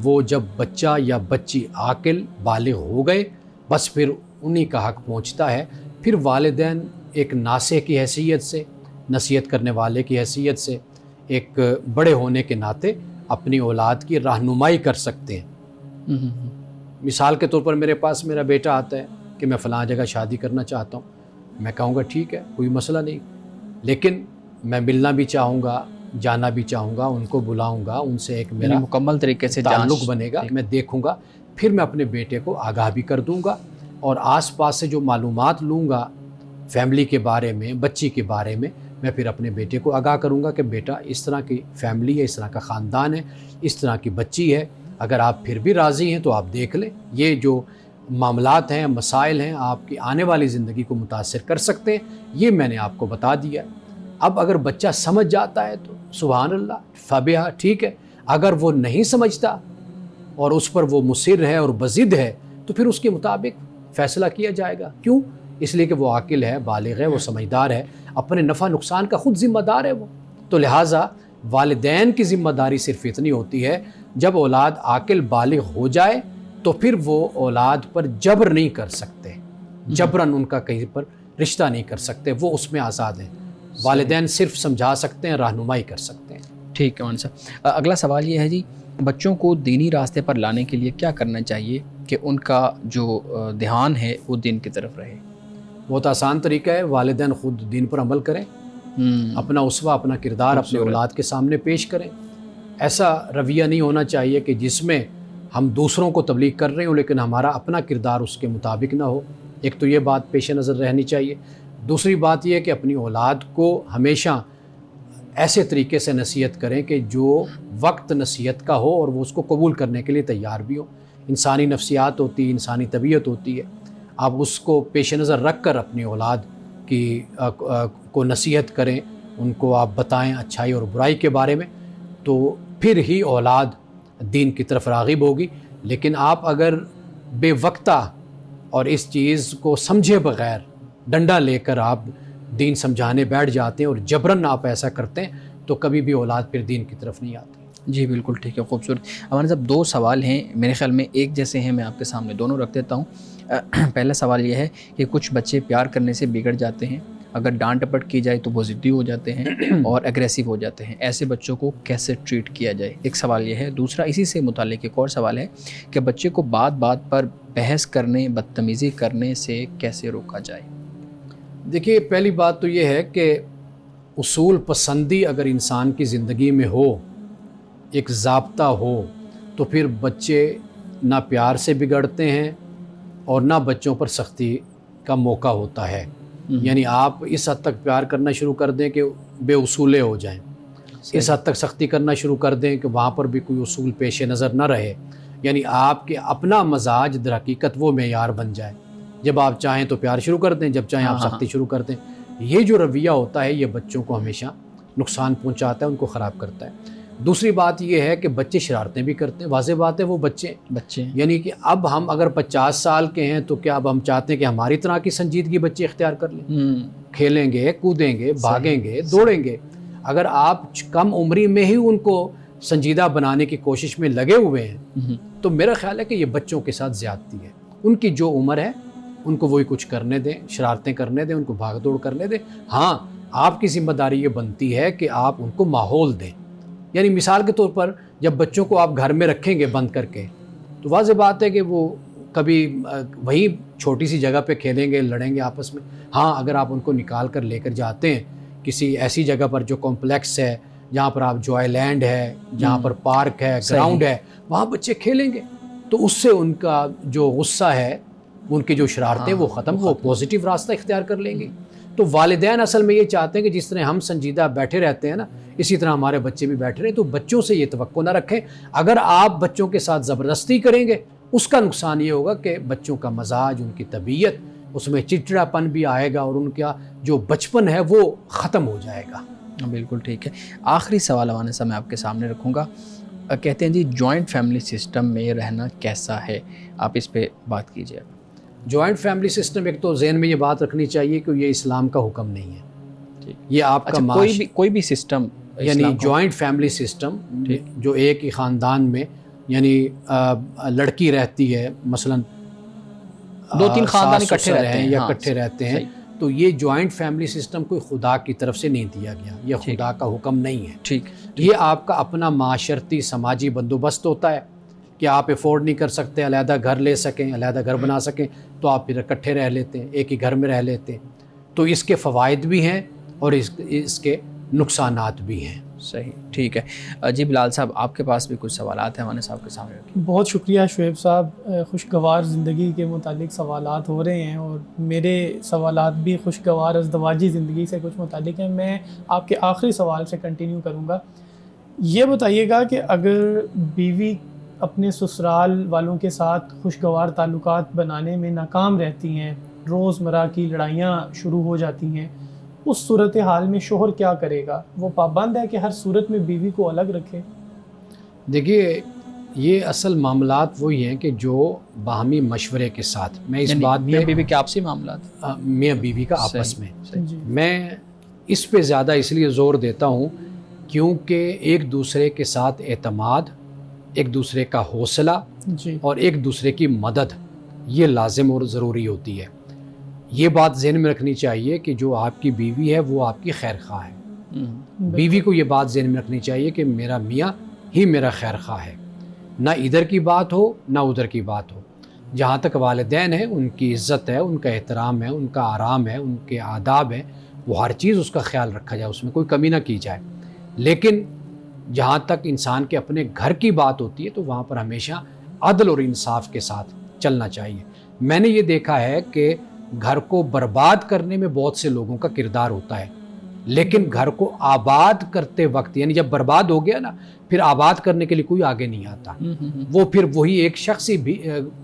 Speaker 2: وہ جب بچہ یا بچی عاقل بالغ ہو گئے، بس پھر انہی کا حق پہنچتا ہے. پھر والدین ایک ناصح کی حیثیت سے، نصیحت کرنے والے کی حیثیت سے، ایک بڑے ہونے کے ناطے اپنی اولاد کی رہنمائی کر سکتے ہیں. مثال کے طور پر میرے پاس میرا بیٹا آتا ہے کہ میں فلاں جگہ شادی کرنا چاہتا ہوں. میں کہوں گا ٹھیک ہے، کوئی مسئلہ نہیں، لیکن میں ملنا بھی چاہوں گا، جانا بھی چاہوں گا، ان کو بلاؤں گا، ان سے ایک میرا
Speaker 1: مکمل طریقے سے
Speaker 2: تعلق بنے گا. میں دیکھوں گا، پھر میں اپنے بیٹے کو آگاہ بھی کر دوں گا، اور آس پاس سے جو معلومات لوں گا فیملی کے بارے میں، بچی کے بارے میں پھر اپنے بیٹے کو آگاہ کروں گا کہ بیٹا اس طرح کی فیملی ہے، اس طرح کا خاندان ہے، اس طرح کی بچی ہے. اگر آپ پھر بھی راضی ہیں تو آپ دیکھ لیں. یہ جو معاملات ہیں، مسائل ہیں، آپ کی آنے والی زندگی کو متاثر کر سکتے ہیں، یہ میں نے آپ کو بتا دیا. اب اگر بچہ سمجھ جاتا ہے تو سبحان اللہ، فبیہا، ٹھیک ہے. اگر وہ نہیں سمجھتا اور اس پر وہ مصر ہے اور بضد ہے، تو پھر اس کے مطابق فیصلہ کیا جائے گا. کیوں؟ اس لیے کہ وہ عاقل ہے، بالغ ہے، وہ سمجھدار ہے، اپنے نفع نقصان کا خود ذمہ دار ہے وہ. تو لہٰذا والدین کی ذمہ داری صرف اتنی ہوتی ہے، جب اولاد عاقل بالغ ہو جائے تو پھر وہ اولاد پر جبر نہیں کر سکتے، جبراً ان کا کہیں پر رشتہ نہیں کر سکتے. وہ اس میں آزاد ہیں. والدین صرف سمجھا سکتے ہیں، رہنمائی کر سکتے ہیں.
Speaker 1: ٹھیک ہے مان صاحب. اگلا سوال یہ ہے جی، بچوں کو دینی راستے پر لانے کے لیے کیا کرنا چاہیے کہ ان کا جو دھیان ہے وہ دین کی طرف رہے؟
Speaker 2: بہت آسان طریقہ ہے. والدین خود دین پر عمل کریں، اپنا اسوہ، اپنا کردار اپنے اولاد کے سامنے پیش کریں. ایسا رویہ نہیں ہونا چاہیے کہ جس میں ہم دوسروں کو تبلیغ کر رہے ہوں لیکن ہمارا اپنا کردار اس کے مطابق نہ ہو. ایک تو یہ بات پیش نظر رہنی چاہیے. دوسری بات یہ کہ اپنی اولاد کو ہمیشہ ایسے طریقے سے نصیحت کریں کہ جو وقت نصیحت کا ہو اور وہ اس کو قبول کرنے کے لیے تیار بھی ہو. انسانی نفسیات ہوتی ہے، انسانی طبیعت ہوتی ہے. آپ اس کو پیش نظر رکھ کر اپنی اولاد کی کو نصیحت کریں، ان کو آپ بتائیں اچھائی اور برائی کے بارے میں، تو پھر ہی اولاد دین کی طرف راغب ہوگی. لیکن آپ اگر بے وقتہ اور اس چیز کو سمجھے بغیر ڈنڈا لے کر آپ دین سمجھانے بیٹھ جاتے ہیں اور جبراً آپ ایسا کرتے ہیں تو کبھی بھی اولاد پھر دین کی طرف نہیں آتی.
Speaker 1: جی بالکل ٹھیک ہے، خوبصورت. ہمارے صاحب دو سوال ہیں، میرے خیال میں ایک جیسے ہیں، میں آپ کے سامنے دونوں رکھ دیتا ہوں. پہلا سوال یہ ہے کہ کچھ بچے پیار کرنے سے بگڑ جاتے ہیں، اگر ڈانٹ ٹپٹ کی جائے تو وہ ضدی ہو جاتے ہیں اور اگریسو ہو جاتے ہیں. ایسے بچوں کو کیسے ٹریٹ کیا جائے؟ ایک سوال یہ ہے. دوسرا اسی سے متعلق ایک اور سوال ہے کہ بچے کو بات بات پر بحث کرنے، بدتمیزی کرنے سے کیسے روکا جائے؟
Speaker 2: دیکھیے، پہلی بات تو یہ ہے کہ اصول پسندی اگر انسان کی زندگی میں ہو، ایک ضابطہ ہو، تو پھر بچے نہ پیار سے بگڑتے ہیں اور نہ بچوں پر سختی کا موقع ہوتا ہے. یعنی آپ اس حد تک پیار کرنا شروع کر دیں کہ بے اصولے ہو جائیں، اس حد تک سختی کرنا شروع کر دیں کہ وہاں پر بھی کوئی اصول پیش نظر نہ رہے. یعنی آپ کے اپنا مزاج در حقیقت وہ معیار بن جائے. جب آپ چاہیں تو پیار شروع کر دیں، جب چاہیں آپ سختی شروع کر دیں. یہ جو رویہ ہوتا ہے یہ بچوں کو ہمیشہ نقصان پہنچاتا ہے، ان کو خراب کرتا ہے. دوسری بات یہ ہے کہ بچے شرارتیں بھی کرتے ہیں. واضح بات ہے وہ بچے یعنی کہ اب ہم اگر 50 سال کے ہیں تو کیا اب ہم چاہتے ہیں کہ ہماری طرح کی سنجیدگی بچے اختیار کر لیں؟ کھیلیں گے، کودیں گے، بھاگیں گے، دوڑیں گے. اگر آپ کم عمری میں ہی ان کو سنجیدہ بنانے کی کوشش میں لگے ہوئے ہیں تو میرا خیال ہے کہ یہ بچوں کے ساتھ زیادتی ہے. ان کی جو عمر ہے ان کو وہی کچھ کرنے دیں، شرارتیں کرنے دیں، ان کو بھاگ دوڑ کرنے دیں. ہاں، آپ کی ذمہ داری یہ بنتی ہے کہ آپ ان کو ماحول دیں. یعنی مثال کے طور پر جب بچوں کو آپ گھر میں رکھیں گے بند کر کے تو واضح بات ہے کہ وہ کبھی وہی چھوٹی سی جگہ پہ کھیلیں گے, لڑیں گے آپس میں. ہاں اگر آپ ان کو نکال کر لے کر جاتے ہیں کسی ایسی جگہ پر جو کمپلیکس ہے, جہاں پر آپ جوائے لینڈ ہے, جہاں پر پارک ہے, گراؤنڈ ہے, وہاں بچے کھیلیں گے, تو اس سے ان کا جو غصہ ہے, ان کی جو شرارتیں وہ ختم, وہ پازیٹیو راستہ اختیار کر لیں گے. تو والدین اصل میں یہ چاہتے ہیں کہ جس طرح ہم سنجیدہ بیٹھے رہتے ہیں نا, اسی طرح ہمارے بچے بھی بیٹھے رہیں. تو بچوں سے یہ توقع نہ رکھیں. اگر آپ بچوں کے ساتھ زبردستی کریں گے, اس کا نقصان یہ ہوگا کہ بچوں کا مزاج, ان کی طبیعت, اس میں چڑچڑاپن بھی آئے گا, اور ان کا جو بچپن ہے وہ ختم ہو جائے گا.
Speaker 1: بالکل ٹھیک ہے. آخری سوال ہمارے سامنے آپ کے سامنے رکھوں گا. کہتے ہیں جی جوائنٹ فیملی سسٹم میں رہنا کیسا ہے, آپ اس پہ بات کیجیے.
Speaker 2: جوائنٹ فیملی سسٹم, ایک تو ذہن میں یہ بات رکھنی چاہیے کہ یہ اسلام کا حکم نہیں ہے. یہ آپ کا
Speaker 1: کوئی بھی سسٹم,
Speaker 2: یعنی جوائنٹ فیملی سسٹم جو ایک ہی خاندان میں, یعنی لڑکی رہتی ہے مثلا
Speaker 1: 2-3 خاندان اکٹھے رہتے ہیں
Speaker 2: یا اکٹھے رہتے ہیں, تو یہ جوائنٹ فیملی سسٹم کوئی خدا کی طرف سے نہیں دیا گیا, یہ خدا کا حکم نہیں ہے.
Speaker 1: ٹھیک,
Speaker 2: یہ آپ کا اپنا معاشرتی سماجی بندوبست ہوتا ہے کہ آپ افورڈ نہیں کر سکتے علیحدہ گھر لے سکیں, علیحدہ گھر بنا سکیں, تو آپ پھر اکٹھے رہ لیتے ہیں, ایک ہی گھر میں رہ لیتے ہیں. تو اس کے فوائد بھی ہیں اور اس کے نقصانات بھی ہیں.
Speaker 1: صحیح, ٹھیک ہے. جی بلال صاحب, آپ کے پاس بھی کچھ سوالات ہیں ہمارے صاحب کے سامنے رکھیں.
Speaker 3: بہت شکریہ شعیب صاحب, خوشگوار زندگی کے متعلق سوالات ہو رہے ہیں, اور میرے سوالات بھی خوشگوار ازدواجی زندگی سے کچھ متعلق ہیں. میں آپ کے آخری سوال سے کنٹینیو کروں گا. یہ بتائیے گا کہ اگر بیوی اپنے سسرال والوں کے ساتھ خوشگوار تعلقات بنانے میں ناکام رہتی ہیں, روزمرہ کی لڑائیاں شروع ہو جاتی ہیں, اس صورتحال میں شوہر کیا کرے گا؟ وہ پابند ہے کہ ہر صورت میں بیوی کو الگ رکھے؟
Speaker 2: دیکھیے, یہ اصل معاملات وہی ہیں کہ جو باہمی مشورے کے ساتھ, میں اس بات میں
Speaker 1: میاں بیوی کے آپسی معاملات,
Speaker 2: میاں بیوی کا آپس میں,
Speaker 3: جی.
Speaker 2: میں اس پہ زیادہ اس لیے زور دیتا ہوں کیونکہ ایک دوسرے کے ساتھ اعتماد, ایک دوسرے کا حوصلہ
Speaker 3: جی.
Speaker 2: اور ایک دوسرے کی مدد یہ لازم اور ضروری ہوتی ہے. یہ بات ذہن میں رکھنی چاہیے کہ جو آپ کی بیوی ہے وہ آپ کی خیر خواہ ہے. بیوی کو یہ بات ذہن میں رکھنی چاہیے کہ میرا میاں ہی میرا خیر خواہ ہے, نہ ادھر کی بات ہو نہ ادھر کی بات ہو. جہاں تک والدین ہیں, ان کی عزت ہے, ان کا احترام ہے, ان کا آرام ہے, ان کے آداب ہیں, وہ ہر چیز اس کا خیال رکھا جائے, اس میں کوئی کمی نہ کی جائے. لیکن جہاں تک انسان کے اپنے گھر کی بات ہوتی ہے تو وہاں پر ہمیشہ عدل اور انصاف کے ساتھ چلنا چاہیے. میں نے یہ دیکھا ہے کہ گھر کو برباد کرنے میں بہت سے لوگوں کا کردار ہوتا ہے, لیکن گھر کو آباد کرتے وقت, یعنی جب برباد ہو گیا نا, پھر آباد کرنے کے لیے کوئی آگے نہیں آتا. وہ پھر وہی ایک شخص ہی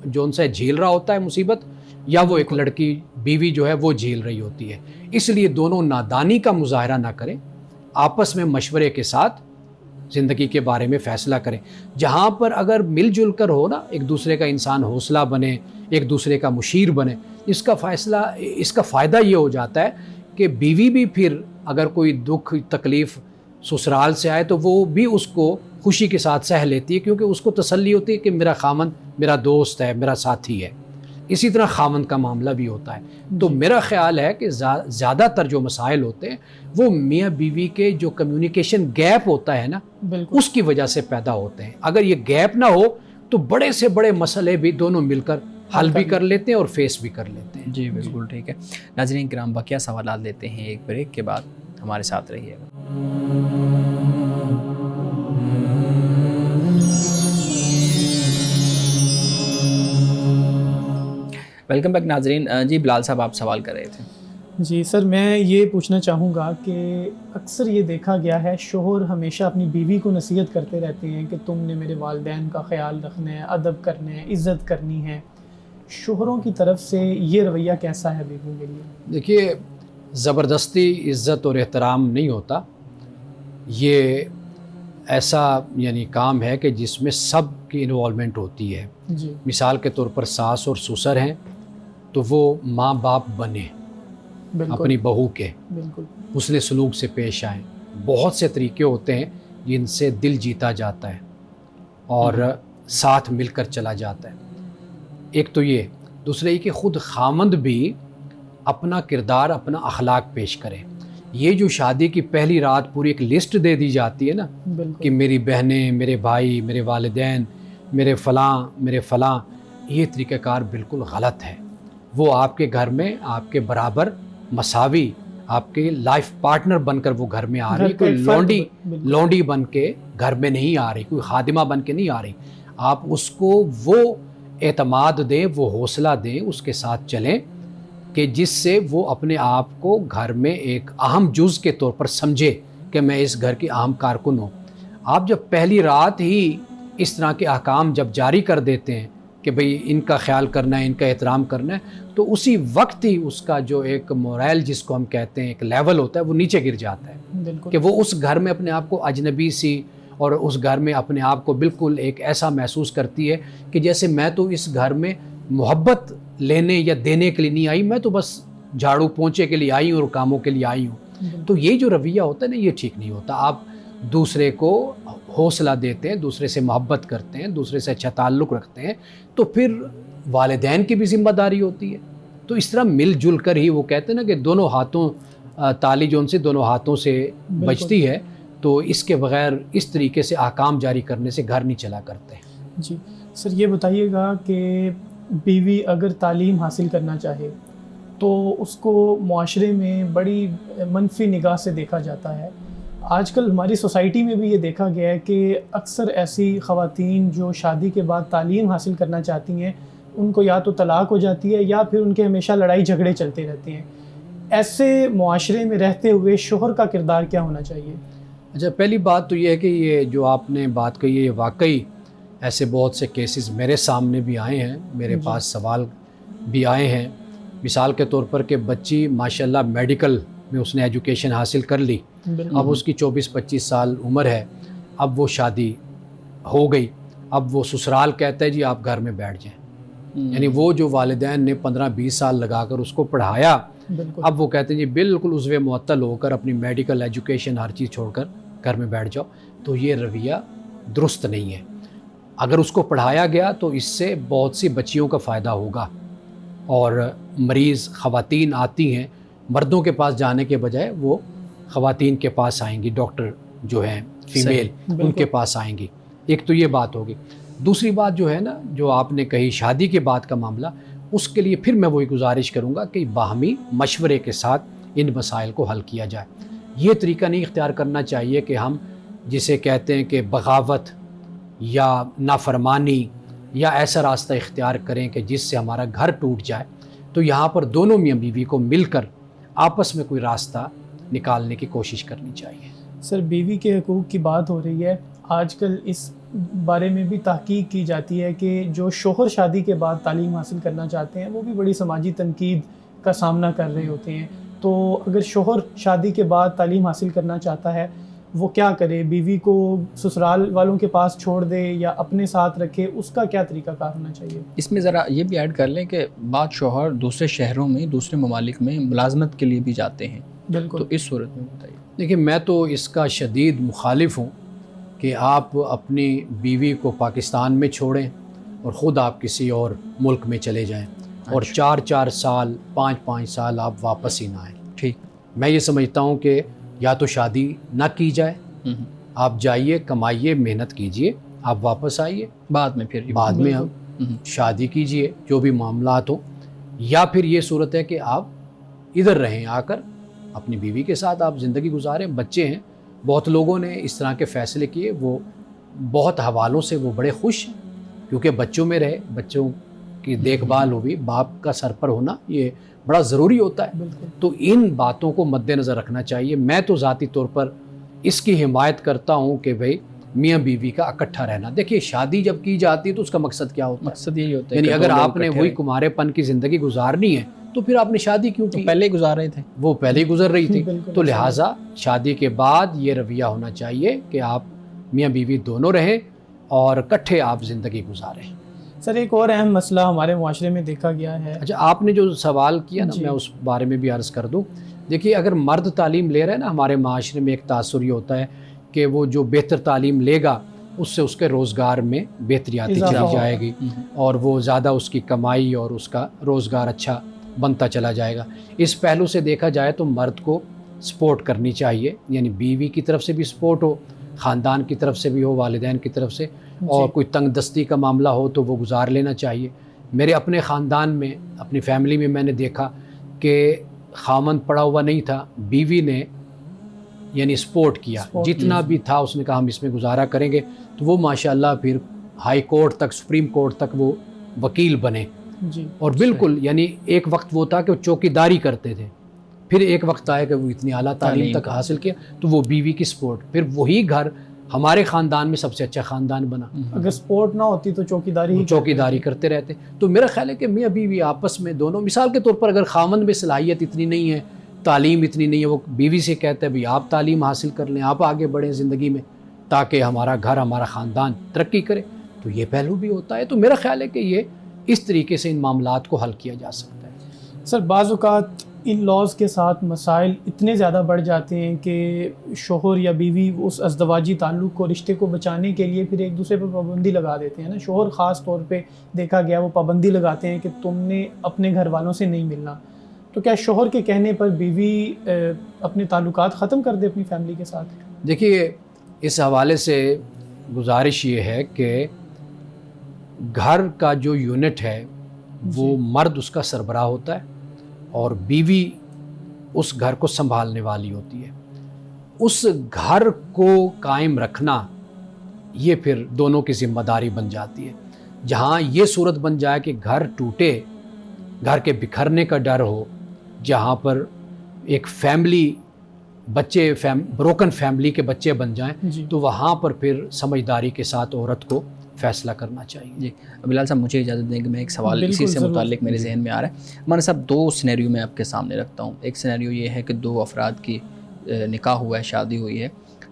Speaker 2: جو ان سے جھیل رہا ہوتا ہے مصیبت, یا وہ ایک لڑکی بیوی جو ہے وہ جھیل رہی ہوتی ہے. اس لیے دونوں نادانی کا مظاہرہ نہ کریں, آپس میں مشورے کے ساتھ زندگی کے بارے میں فیصلہ کریں. جہاں پر اگر مل جل کر ہو نا, ایک دوسرے کا انسان حوصلہ بنے, ایک دوسرے کا مشیر بنے, اس کا فائدہ یہ ہو جاتا ہے کہ بیوی بھی پھر اگر کوئی دکھ تکلیف سسرال سے آئے تو وہ بھی اس کو خوشی کے ساتھ سہ لیتی ہے, کیونکہ اس کو تسلی ہوتی ہے کہ میرا خامند میرا دوست ہے, میرا ساتھی ہے. اسی طرح خامند کا معاملہ بھی ہوتا ہے. تو میرا خیال ہے کہ زیادہ تر جو مسائل ہوتے ہیں وہ میاں بیوی کے جو کمیونیکیشن گیپ ہوتا ہے نا, اس کی وجہ سے پیدا ہوتے ہیں. اگر یہ گیپ نہ ہو تو بڑے سے بڑے مسئلے بھی دونوں مل کر حل بھی کر لیتے ہیں اور فیس بھی کر لیتے ہیں.
Speaker 1: جی بالکل ٹھیک ہے. ناظرین کرام, بقیہ سوالات لیتے ہیں ایک بریک کے بعد, ہمارے ساتھ رہیے گا. ویلکم بیک ناظرین. جی بلال صاحب, آپ سوال کر رہے تھے.
Speaker 3: جی سر, میں یہ پوچھنا چاہوں گا کہ اکثر یہ دیکھا گیا ہے شوہر ہمیشہ اپنی بیوی کو نصیحت کرتے رہتے ہیں کہ تم نے میرے والدین کا خیال رکھنا ہے, ادب کرنا ہے, عزت کرنی ہے. شوہروں کی طرف سے یہ رویہ کیسا ہے بیویوں کے لیے؟
Speaker 2: دیکھیے, زبردستی عزت اور احترام نہیں ہوتا. یہ ایسا یعنی کام ہے کہ جس میں سب کی انوالومنٹ ہوتی ہے.
Speaker 3: جی.
Speaker 2: مثال کے طور پر ساس اور سسر ہیں تو وہ ماں باپ بنے اپنی بہو کے,
Speaker 3: بالکل
Speaker 2: حسن سلوک سے پیش آئیں. بہت سے طریقے ہوتے ہیں جن سے دل جیتا جاتا ہے اور ساتھ مل کر چلا جاتا ہے. ایک تو یہ. دوسرا یہ کہ خود خامند بھی اپنا کردار, اپنا اخلاق پیش کرے. یہ جو شادی کی پہلی رات پوری ایک لسٹ دے دی جاتی ہے نا, کہ میری بہنیں, میرے بھائی, میرے والدین, میرے فلاں, یہ طریقہ کار بالکل غلط ہے. وہ آپ کے گھر میں آپ کے برابر مساوی آپ کے لائف پارٹنر بن کر وہ گھر میں آ رہی, کوئی لونڈی بن کے گھر میں نہیں آ رہی, کوئی خادمہ بن کے نہیں آ رہی. آپ اس کو وہ اعتماد دیں, وہ حوصلہ دیں, اس کے ساتھ چلیں کہ جس سے وہ اپنے آپ کو گھر میں ایک اہم جز کے طور پر سمجھے کہ میں اس گھر کی اہم کارکن ہوں. آپ جب پہلی رات ہی اس طرح کے احکام جب جاری کر دیتے ہیں کہ بھئی ان کا خیال کرنا ہے, ان کا احترام کرنا ہے, تو اسی وقت ہی اس کا جو ایک مورائل جس کو ہم کہتے ہیں, ایک لیول ہوتا ہے, وہ نیچے گر جاتا ہے کہ وہ اس گھر میں اپنے آپ کو اجنبی سی اور اس گھر میں اپنے آپ کو بالکل ایک ایسا محسوس کرتی ہے کہ جیسے میں تو اس گھر میں محبت لینے یا دینے کے لیے نہیں آئی, میں تو بس جھاڑو پونچھے کے لیے آئی ہوں اور کاموں کے لیے آئی ہوں. تو یہ جو رویہ ہوتا ہے نا, یہ ٹھیک نہیں ہوتا. آپ دوسرے کو حوصلہ دیتے ہیں, دوسرے سے محبت کرتے ہیں, دوسرے سے اچھا تعلق رکھتے ہیں, تو پھر والدین کی بھی ذمہ داری ہوتی ہے. تو اس طرح مل جل کر ہی وہ کہتے ہیں نا کہ دونوں ہاتھوں تالی جو ان سے دونوں ہاتھوں سے بجتی ہے, تو اس کے بغیر اس طریقے سے احکام جاری کرنے سے گھر نہیں چلا کرتے.
Speaker 3: جی سر, یہ بتائیے گا کہ بیوی اگر تعلیم حاصل کرنا چاہے تو اس کو معاشرے میں بڑی منفی نگاہ سے دیکھا جاتا ہے. آج کل ہماری سوسائٹی میں بھی یہ دیکھا گیا ہے کہ اکثر ایسی خواتین جو شادی کے بعد تعلیم حاصل کرنا چاہتی ہیں, ان کو یا تو طلاق ہو جاتی ہے یا پھر ان کے ہمیشہ لڑائی جھگڑے چلتے رہتے ہیں. ایسے معاشرے میں رہتے ہوئے شوہر کا کردار کیا ہونا چاہیے؟
Speaker 2: اچھا, پہلی بات تو یہ ہے کہ یہ جو آپ نے بات کہی ہے, یہ واقعی ایسے بہت سے کیسز میرے سامنے بھی آئے ہیں, میرے پاس سوال بھی آئے ہیں. مثال کے طور پر کہ بچی ماشاءاللہ میڈیکل میں اس نے ایجوکیشن حاصل کر لی, اب اس کی 24-25 سال عمر ہے, اب وہ شادی ہو گئی, اب وہ سسرال کہتا ہے جی آپ گھر میں بیٹھ جائیں. یعنی وہ جو والدین نے 15-20 سال لگا کر اس کو پڑھایا, اب وہ کہتے ہیں جی بالکل عضو معطل ہو کر اپنی میڈیکل ایجوکیشن ہر چیز چھوڑ کر گھر میں بیٹھ جاؤ. تو یہ رویہ درست نہیں ہے. اگر اس کو پڑھایا گیا تو اس سے بہت سی بچیوں کا فائدہ ہوگا, اور مریض خواتین آتی ہیں مردوں کے پاس جانے کے بجائے وہ خواتین کے پاس آئیں گی, ڈاکٹر جو ہیں فیمیل ان کے پاس آئیں گی. ایک تو یہ بات ہوگی. دوسری بات جو ہے نا, جو آپ نے کہی شادی کے بعد کا معاملہ, اس کے لیے پھر میں وہی گزارش کروں گا کہ باہمی مشورے کے ساتھ ان مسائل کو حل کیا جائے. یہ طریقہ نہیں اختیار کرنا چاہیے کہ ہم جسے کہتے ہیں کہ بغاوت یا نافرمانی یا ایسا راستہ اختیار کریں کہ جس سے ہمارا گھر ٹوٹ جائے. تو یہاں پر دونوں میاں بیوی کو مل کر آپس میں کوئی راستہ نکالنے کی کوشش کرنی چاہیے.
Speaker 3: سر, بیوی کے حقوق کی بات ہو رہی ہے, آج کل اس بارے میں بھی تحقیق کی جاتی ہے کہ جو شوہر شادی کے بعد تعلیم حاصل کرنا چاہتے ہیں وہ بھی بڑی سماجی تنقید کا سامنا کر رہے ہوتے ہیں. تو اگر شوہر شادی کے بعد تعلیم حاصل کرنا چاہتا ہے وہ کیا کرے؟ بیوی کو سسرال والوں کے پاس چھوڑ دے یا اپنے ساتھ رکھے؟ اس کا کیا طریقہ کار ہونا چاہیے؟
Speaker 1: اس میں ذرا یہ بھی ایڈ کر لیں کہ بعض شوہر دوسرے شہروں میں دوسرے ممالک میں ملازمت کے لیے بھی جاتے ہیں.
Speaker 3: بالکل.
Speaker 1: تو اس صورت میں بتائیے.
Speaker 2: دیکھیں, میں تو اس کا شدید مخالف ہوں کہ آپ اپنی بیوی کو پاکستان میں چھوڑیں اور خود آپ کسی اور ملک میں چلے جائیں اور 4-4 سال 5-5 سال آپ واپس ہی نہ آئیں.
Speaker 1: ٹھیک.
Speaker 2: میں یہ سمجھتا ہوں کہ یا تو شادی نہ کی جائے, آپ جائیے, کمائیے, محنت کیجئے, آپ واپس آئیے, بعد میں ہم شادی کیجئے جو بھی معاملات ہوں. یا پھر یہ صورت ہے کہ آپ ادھر رہیں, آ کر اپنی بیوی کے ساتھ آپ زندگی گزاریں. بچے ہیں, بہت لوگوں نے اس طرح کے فیصلے کیے, وہ بہت حوالوں سے وہ بڑے خوش ہیں کیونکہ بچوں میں رہے, بچوں کی دیکھ بھال ہوئی, باپ کا سر پر ہونا یہ بڑا ضروری ہوتا ہے. تو ان باتوں کو مد نظر رکھنا چاہیے. میں تو ذاتی طور پر اس کی حمایت کرتا ہوں کہ بھئی میاں بیوی کا اکٹھا رہنا. دیکھیے, شادی جب کی جاتی ہے تو اس کا مقصد کیا ہوتا ہے؟
Speaker 1: مقصد یہی ہوتا ہے
Speaker 2: یعنی اگر آپ نے وہی کمارے پن کی زندگی گزارنی ہے تو پھر آپ نے شادی کیوں کی؟
Speaker 1: پہلے ہی گزار رہے تھے,
Speaker 2: وہ پہلے ہی گزر رہی تھی. تو لہٰذا شادی کے بعد یہ رویہ ہونا چاہیے کہ آپ میاں بیوی دونوں رہیں اور اکٹھے آپ زندگی گزاریں.
Speaker 3: سر, ایک اور اہم مسئلہ ہمارے معاشرے میں دیکھا گیا ہے.
Speaker 2: اچھا, آپ نے جو سوال کیا نا, میں اس بارے میں بھی عرض کر دوں. دیکھیے, اگر مرد تعلیم لے رہے ہیں نا, ہمارے معاشرے میں ایک تاثر یہ ہوتا ہے کہ وہ جو بہتر تعلیم لے گا اس سے اس کے روزگار میں بہتری آتی چلی جائے گی اور وہ زیادہ اس کی کمائی اور اس کا روزگار اچھا بنتا چلا جائے گا. اس پہلو سے دیکھا جائے تو مرد کو سپورٹ کرنی چاہیے, یعنی بیوی کی طرف سے بھی سپورٹ ہو, خاندان کی طرف سے بھی ہو, والدین کی طرف سے, اور کوئی تنگ دستی کا معاملہ ہو تو وہ گزار لینا چاہیے. میرے اپنے خاندان میں، اپنی فیملی میں نے دیکھا کہ خامند پڑا ہوا نہیں تھا، بیوی نے یعنی سپورٹ کیا، جتنا بھی تھا اس نے کہا ہم اس میں گزارا کریں گے، تو وہ ماشاءاللہ پھر ہائی کورٹ تک، سپریم کورٹ تک وہ وکیل بنے. اور بالکل یعنی ایک وقت وہ تھا کہ وہ چوکی داری کرتے تھے، پھر ایک وقت آیا کہ وہ اتنی اعلیٰ تعلیم تک حاصل کیا، تو وہ بیوی کی سپورٹ، پھر وہی گھر ہمارے خاندان میں سب سے اچھا خاندان بنا.
Speaker 3: اگر سپورٹ نہ ہوتی تو چوکی داری
Speaker 2: کرتے رہتے. تو میرا خیال ہے کہ میاں بیوی آپس میں دونوں، مثال کے طور پر اگر خامند میں صلاحیت اتنی نہیں ہے، تعلیم اتنی نہیں ہے، وہ بیوی سے کہتا ہے بھئی آپ تعلیم حاصل کر لیں، آپ آگے بڑھیں زندگی میں تاکہ ہمارا گھر، ہمارا خاندان ترقی کرے، تو یہ پہلو بھی ہوتا ہے. تو میرا خیال ہے کہ یہ اس طریقے سے ان معاملات کو حل کیا جا سکتا ہے.
Speaker 3: سر بعض اوقات ان لاز کے ساتھ مسائل اتنے زیادہ بڑھ جاتے ہیں کہ شوہر یا بیوی اس ازدواجی تعلق کو، رشتے کو بچانے کے لیے پھر ایک دوسرے پر پابندی لگا دیتے ہیں نا. شوہر خاص طور پہ دیکھا گیا وہ پابندی لگاتے ہیں کہ تم نے اپنے گھر والوں سے نہیں ملنا. تو کیا شوہر کے کہنے پر بیوی اپنے تعلقات ختم کر دے اپنی فیملی کے ساتھ؟
Speaker 2: دیکھیے اس حوالے سے گزارش یہ ہے کہ گھر کا جو یونٹ ہے وہ مرد اس کا سربراہ ہوتا ہے اور بیوی اس گھر کو سنبھالنے والی ہوتی ہے. اس گھر کو قائم رکھنا یہ پھر دونوں کی ذمہ داری بن جاتی ہے. جہاں یہ صورت بن جائے کہ گھر ٹوٹے، گھر کے بکھرنے کا ڈر ہو، جہاں پر ایک فیملی بچے بروکن فیملی کے بچے بن جائیں، تو وہاں پر پھر سمجھداری کے ساتھ عورت کو فیصلہ کرنا چاہیے.
Speaker 1: جی بلال صاحب مجھے اجازت دیں کہ میں ایک سوال اسی سے متعلق میرے ذہن میں آ رہا ہے. مولانا صاحب دو سینیریو میں آپ کے سامنے رکھتا ہوں. ایک سینیریو یہ ہے کہ دو افراد کی نکاح ہوا ہے، شادی ہوئی ہے،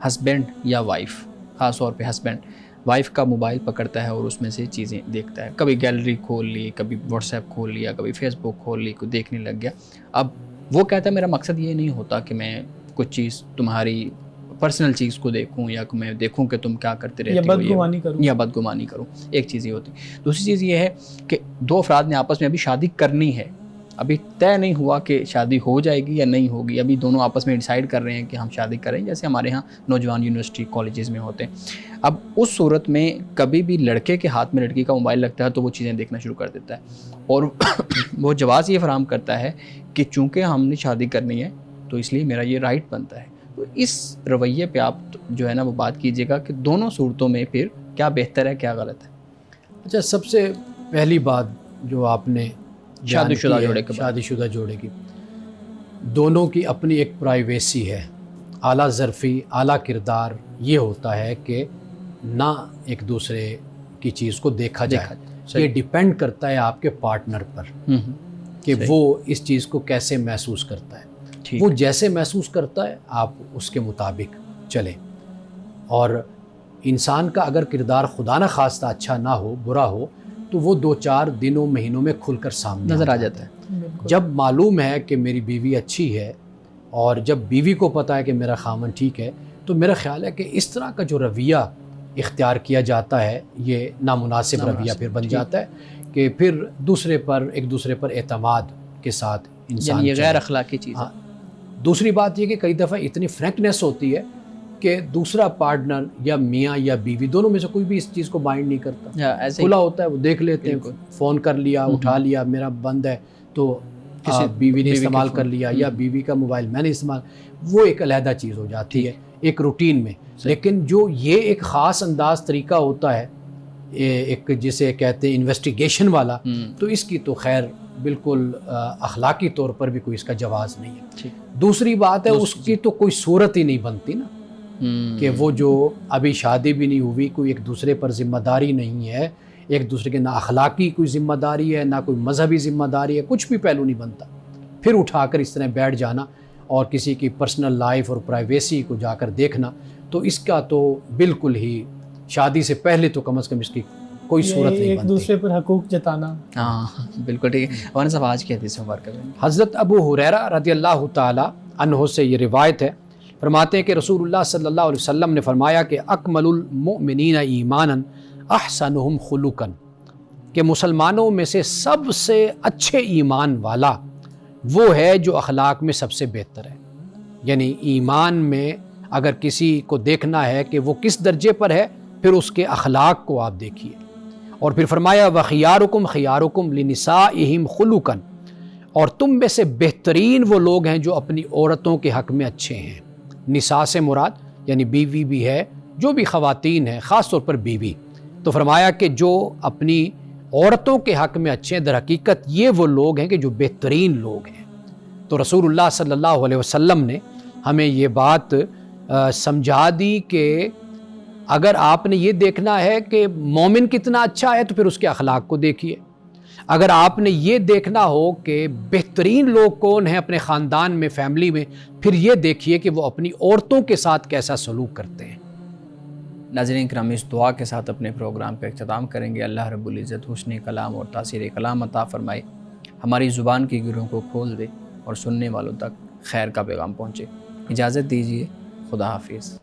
Speaker 1: ہسبینڈ یا وائف، خاص طور پہ ہسبینڈ وائف کا موبائل پکڑتا ہے اور اس میں سے چیزیں دیکھتا ہے، کبھی گیلری کھول لی، کبھی واٹس ایپ کھول لیا، کبھی فیس بک کھول لی، کوئی دیکھنے لگ گیا. اب وہ کہتا ہے میرا مقصد یہ نہیں ہوتا کہ میں کچھ چیز تمہاری پرسنل چیز کو دیکھوں یا کہ میں دیکھوں کہ تم کیا کرتے رہتے ہو یا بدگمانی کروں. ایک چیز یہ ہوتی. دوسری چیز یہ ہے کہ دو افراد نے آپس میں ابھی شادی کرنی ہے، ابھی طے نہیں ہوا کہ شادی ہو جائے گی یا نہیں ہوگی، ابھی دونوں آپس میں ڈیسائیڈ کر رہے ہیں کہ ہم شادی کریں، جیسے ہمارے ہاں نوجوان یونیورسٹی کالجز میں ہوتے ہیں. اب اس صورت میں کبھی بھی لڑکے کے ہاتھ میں لڑکی کا موبائل لگتا ہے تو وہ چیزیں دیکھنا شروع کر دیتا ہے اور وہ جواز یہ فراہم کرتا ہے کہ چونکہ ہم نے شادی کرنی ہے تو اس لیے میرا یہ رائٹ بنتا ہے. تو اس رویے پہ آپ جو ہے نا وہ بات کیجیے گا کہ دونوں صورتوں میں پھر کیا بہتر ہے، کیا غلط ہے.
Speaker 2: اچھا، سب سے پہلی بات جو آپ نے
Speaker 1: شادی
Speaker 2: شدہ جوڑے کی، دونوں کی اپنی ایک پرائیویسی ہے. اعلیٰ ظرفی، اعلیٰ کردار یہ ہوتا ہے کہ نہ ایک دوسرے کی چیز کو دیکھا جائے. یہ ڈیپینڈ کرتا ہے آپ کے پارٹنر پر کہ وہ اس چیز کو کیسے محسوس کرتا ہے. وہ جیسے محسوس کرتا ہے آپ اس کے مطابق چلیں. اور انسان کا اگر کردار خدا نہ خواستہ اچھا نہ ہو، برا ہو، تو وہ 2-4 دنوں مہینوں میں کھل کر سامنے
Speaker 1: نظر آ جاتا ہے.
Speaker 2: جب معلوم ہے کہ میری بیوی اچھی ہے اور جب بیوی کو پتہ ہے کہ میرا خامن ٹھیک ہے، تو میرا خیال ہے کہ اس طرح کا جو رویہ اختیار کیا جاتا ہے یہ نامناسب رویہ پھر بن جاتا ہے کہ پھر ایک دوسرے پر اعتماد کے ساتھ انسان،
Speaker 1: یعنی یہ غیر اخلاقی چیز ہے.
Speaker 2: دوسری بات یہ کہ کئی دفعہ اتنی فرینکنیس ہوتی ہے کہ دوسرا پارٹنر یا میاں یا بیوی دونوں میں سے کوئی بھی اس چیز کو مائنڈ نہیں کرتا. کھلا ہوتا ہے، وہ دیکھ لیتے ہیں، فون کر لیا، اٹھا لیا، میرا بند ہے تو بیوی نے استعمال کر لیا یا بیوی کا موبائل میں نے استعمال، وہ ایک علیحدہ چیز ہو جاتی ہے ایک روٹین میں. لیکن جو یہ ایک خاص انداز طریقہ ہوتا ہے ایک جسے کہتے ہیں انویسٹیگیشن والا، تو اس کی تو خیر بالکل اخلاقی طور پر بھی کوئی اس کا جواز نہیں ہے. دوسری بات ہے اس کی تو کوئی صورت ہی نہیں بنتی نا کہ وہ جو ابھی شادی بھی نہیں ہوئی، کوئی ایک دوسرے پر ذمہ داری نہیں ہے، ایک دوسرے کے نہ اخلاقی کوئی ذمہ داری ہے نہ کوئی مذہبی ذمہ داری ہے، کچھ بھی پہلو نہیں بنتا. پھر اٹھا کر اس طرح بیٹھ جانا اور کسی کی پرسنل لائف اور پرائیویسی کو جا کر دیکھنا، تو اس کا تو بالکل ہی شادی سے پہلے تو کم از کم اس کی کوئی صورت نہیں بنتی.
Speaker 3: ایک دوسرے پر حقوق جتانا.
Speaker 1: ہاں بالکل ٹھیک ہے. مولانا صاحب آج کی حدیث مبارکہ میں
Speaker 2: حضرت ابو ہریرہ رضی اللہ تعالی عنہ سے یہ روایت ہے، فرماتے ہیں کہ رسول اللہ صلی اللہ علیہ وسلم نے فرمایا کہ اکمل المؤمنین ایمانا احسنہم خلقا، کہ مسلمانوں میں سے سب سے اچھے ایمان والا وہ ہے جو اخلاق میں سب سے بہتر ہے. یعنی ایمان میں اگر کسی کو دیکھنا ہے کہ وہ کس درجے پر ہے، پھر اس کے اخلاق کو آپ دیکھیے. اور پھر فرمایا وخیارکم خیارکم لنسائہم خلقا، اور تم میں سے بہترین وہ لوگ ہیں جو اپنی عورتوں کے حق میں اچھے ہیں۔ نساء سے مراد یعنی بیوی بھی ہے، جو بھی خواتین ہیں، خاص طور پر بیوی۔ تو فرمایا کہ جو اپنی عورتوں کے حق میں اچھے ہیں، در حقیقت یہ وہ لوگ ہیں کہ جو بہترین لوگ ہیں۔ تو رسول اللہ صلی اللہ علیہ وسلم نے ہمیں یہ بات سمجھا دی کہ اگر آپ نے یہ دیکھنا ہے کہ مومن کتنا اچھا ہے تو پھر اس کے اخلاق کو دیکھیے، اگر آپ نے یہ دیکھنا ہو کہ بہترین لوگ کون ہیں اپنے خاندان میں، فیملی میں، پھر یہ دیکھیے کہ وہ اپنی عورتوں کے ساتھ کیسا سلوک کرتے ہیں۔
Speaker 1: ناظرین کرام، اس دعا کے ساتھ اپنے پروگرام کا اختتام کریں گے۔ اللہ رب العزت حسن کلام اور تاثیر کلام عطا فرمائے، ہماری زبان کی گرہوں کو کھول دے اور سننے والوں تک خیر کا پیغام پہنچے۔ اجازت دیجیے، خدا حافظ۔